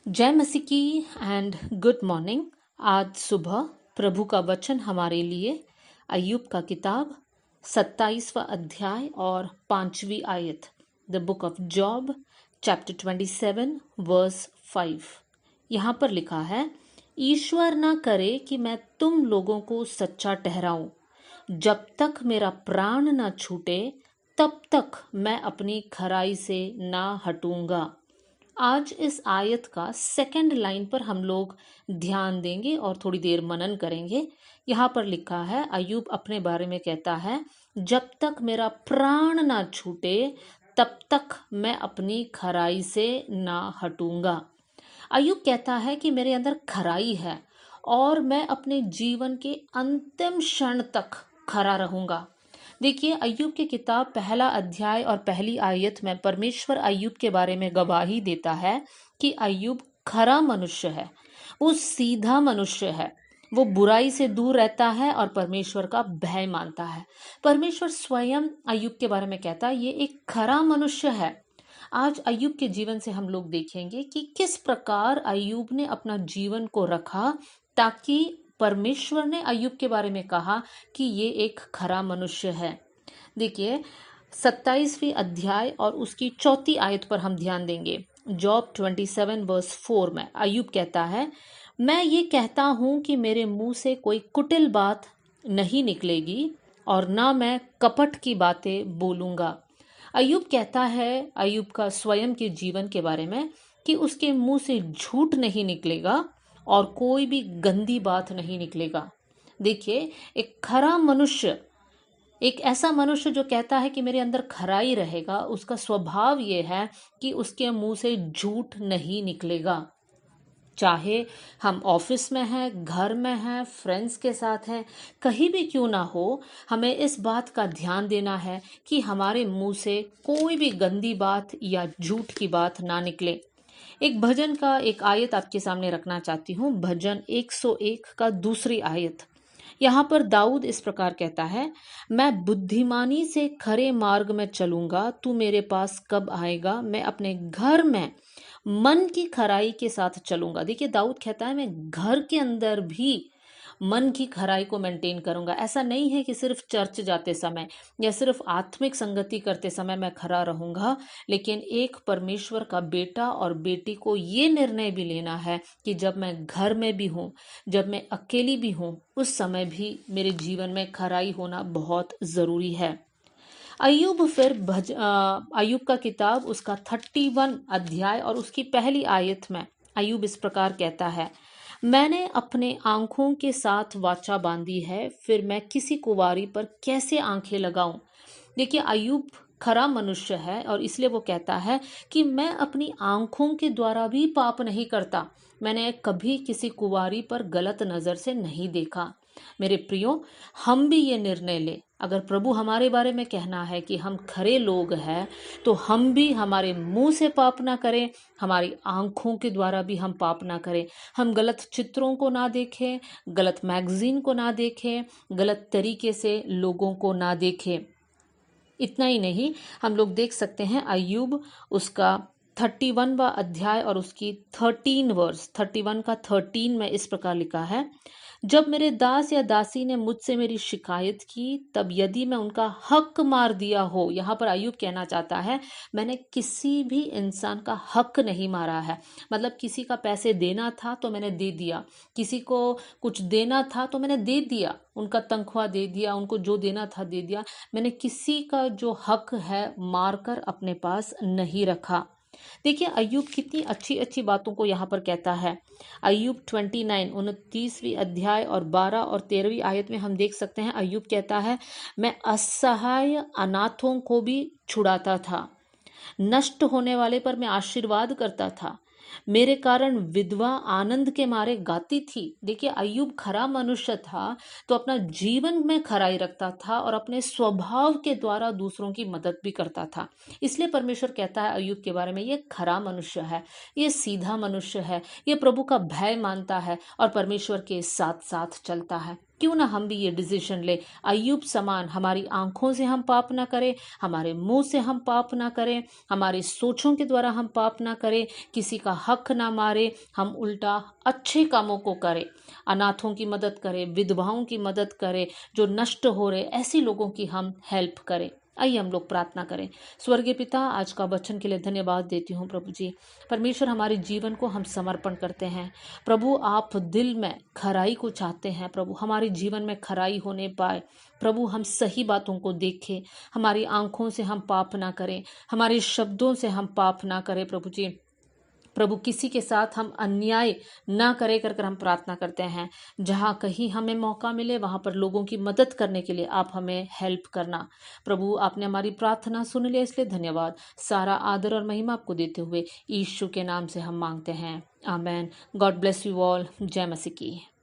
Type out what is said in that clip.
जय मसीह की एंड गुड मॉर्निंग। आज सुबह प्रभु का वचन हमारे लिए अय्यूब का किताब 27वां अध्याय और 5वीं आयत, the book of Job chapter 27 verse 5। यहाँ पर लिखा है, ईश्वर ना करे कि मैं तुम लोगों को सच्चा ठहराऊं, जब तक मेरा प्राण ना छूटे तब तक मैं अपनी खराई से ना हटूंगा। आज इस आयत का सेकंड लाइन पर हम लोग ध्यान देंगे और थोड़ी देर मनन करेंगे। यहाँ पर लिखा है, अय्यूब अपने बारे में कहता है, जब तक मेरा प्राण ना छूटे तब तक मैं अपनी खराई से ना हटूंगा। अय्यूब कहता है कि मेरे अंदर खराई है और मैं अपने जीवन के अंतिम क्षण तक खरा रहूंगा। देखिए, अय्यूब की किताब पहला अध्याय और पहली आयत में परमेश्वर अय्यूब के बारे में गवाही देता है कि अय्यूब खरा मनुष्य है, वो सीधा मनुष्य है, वो बुराई से दूर रहता है और परमेश्वर का भय मानता है। परमेश्वर स्वयं अय्यूब के बारे में कहता है, ये एक खरा मनुष्य है। आज अय्यूब के जीवन से हम लोग देखेंगे कि किस प्रकार अय्यूब ने अपना जीवन को रखा ताकि परमेश्वर ने अय्यूब के बारे में कहा कि ये एक खरा मनुष्य है। देखिए, 27वीं अध्याय और उसकी 4थी आयत पर हम ध्यान देंगे। जॉब 27 वर्स 4 में अय्यूब कहता है, मैं ये कहता हूं कि मेरे मुंह से कोई कुटिल बात नहीं निकलेगी और ना मैं कपट की बातें बोलूंगा। अय्यूब कहता है, अय्यूब का स्वयं के जीवन के बारे में, कि उसके मुंह से झूठ नहीं निकलेगा और कोई भी गंदी बात नहीं निकलेगा। देखिए, एक खरा मनुष्य, एक ऐसा मनुष्य जो कहता है कि मेरे अंदर खराई रहेगा, उसका स्वभाव ये है कि उसके मुंह से झूठ नहीं निकलेगा। चाहे हम ऑफिस में हैं, घर में हैं, फ्रेंड्स के साथ हैं, कहीं भी क्यों ना हो, हमें इस बात का ध्यान देना है कि हमारे मुंह से कोई भी गंदी बात या झूठ की बात ना निकले। एक भजन का एक आयत आपके सामने रखना चाहती हूँ, भजन 101 का दूसरी आयत। यहाँ पर दाऊद इस प्रकार कहता है, मैं बुद्धिमानी से खरे मार्ग में चलूंगा, तू मेरे पास कब आएगा, मैं अपने घर में मन की खराई के साथ चलूंगा। देखिए, दाऊद कहता है, मैं घर के अंदर भी मन की खराई को मेंटेन करूंगा। ऐसा नहीं है कि सिर्फ चर्च जाते समय या सिर्फ आत्मिक संगति करते समय मैं खरा रहूंगा, लेकिन एक परमेश्वर का बेटा और बेटी को ये निर्णय भी लेना है कि जब मैं घर में भी हूँ, जब मैं अकेली भी हूँ, उस समय भी मेरे जीवन में खराई होना बहुत जरूरी है। अय्यूब फिर अय्यूब का किताब उसका 31 अध्याय और उसकी पहली आयत में अय्यूब इस प्रकार कहता है, मैंने अपने आंखों के साथ वाचा बांधी है, फिर मैं किसी कुंवारी पर कैसे आंखें लगाऊं। देखिए, अय्यूब खरा मनुष्य है और इसलिए वो कहता है कि मैं अपनी आंखों के द्वारा भी पाप नहीं करता, मैंने कभी किसी कुंवारी पर गलत नजर से नहीं देखा। मेरे प्रियो, हम भी ये निर्णय ले, अगर प्रभु हमारे बारे में कहना है कि हम खरे लोग हैं, तो हम भी हमारे मुंह से पाप ना करें, हमारी आंखों के द्वारा भी हम पाप ना करें। हम गलत चित्रों को ना देखें, गलत मैगजीन को ना देखें, गलत तरीके से लोगों को ना देखें। इतना ही नहीं, हम लोग देख सकते हैं अय्यूब उसका 31वां अध्याय और उसकी 13 वर्स, 31 का 13 में इस प्रकार लिखा है, जब मेरे दास या दासी ने मुझसे मेरी शिकायत की, तब यदि मैं उनका हक मार दिया हो। यहाँ पर अय्यूब कहना चाहता है, मैंने किसी भी इंसान का हक नहीं मारा है। मतलब किसी का पैसे देना था तो मैंने दे दिया, किसी को कुछ देना था तो मैंने दे दिया, उनका तनख्वाह दे दिया, उनको जो देना था दे दिया। मैंने किसी का जो हक है मारकर अपने पास नहीं रखा। देखिए, अय्यूब कितनी अच्छी अच्छी बातों को यहाँ पर कहता है। अय्यूब 29 अध्याय और 12 और 13वीं आयत में हम देख सकते हैं, अय्यूब कहता है, मैं असहाय अनाथों को भी छुड़ाता था, नष्ट होने वाले पर मैं आशीर्वाद करता था, मेरे कारण विधवा आनंद के मारे गाती थी। देखिए, अय्यूब खरा मनुष्य था तो अपना जीवन में खराई रखता था और अपने स्वभाव के द्वारा दूसरों की मदद भी करता था। इसलिए परमेश्वर कहता है अय्यूब के बारे में, ये खरा मनुष्य है, ये सीधा मनुष्य है, ये प्रभु का भय मानता है और परमेश्वर के साथ साथ चलता है। क्यों ना हम भी ये डिसीजन ले, अय्यूब समान हमारी आंखों से हम पाप ना करें, हमारे मुंह से हम पाप ना करें, हमारी सोचों के द्वारा हम पाप ना करें, किसी का हक ना मारे, हम उल्टा अच्छे कामों को करें, अनाथों की मदद करें, विधवाओं की मदद करें, जो नष्ट हो रहे ऐसे लोगों की हम हेल्प करें। आइए हम लोग प्रार्थना करें। स्वर्गीय पिता, आज का वचन के लिए धन्यवाद देती हूँ प्रभु जी। परमेश्वर, हमारे जीवन को हम समर्पण करते हैं प्रभु। आप दिल में खराई को चाहते हैं प्रभु, हमारे जीवन में खराई होने पाए प्रभु, हम सही बातों को देखें, हमारी आंखों से हम पाप ना करें, हमारे शब्दों से हम पाप ना करें प्रभु जी। प्रभु, किसी के साथ हम अन्याय ना करे कर कर हम प्रार्थना करते हैं। जहाँ कहीं हमें मौका मिले वहाँ पर लोगों की मदद करने के लिए आप हमें हेल्प करना प्रभु। आपने हमारी प्रार्थना सुन लिया, इसलिए धन्यवाद। सारा आदर और महिमा आपको देते हुए यीशु के नाम से हम मांगते हैं, amen. God bless you all. जय मसीह की।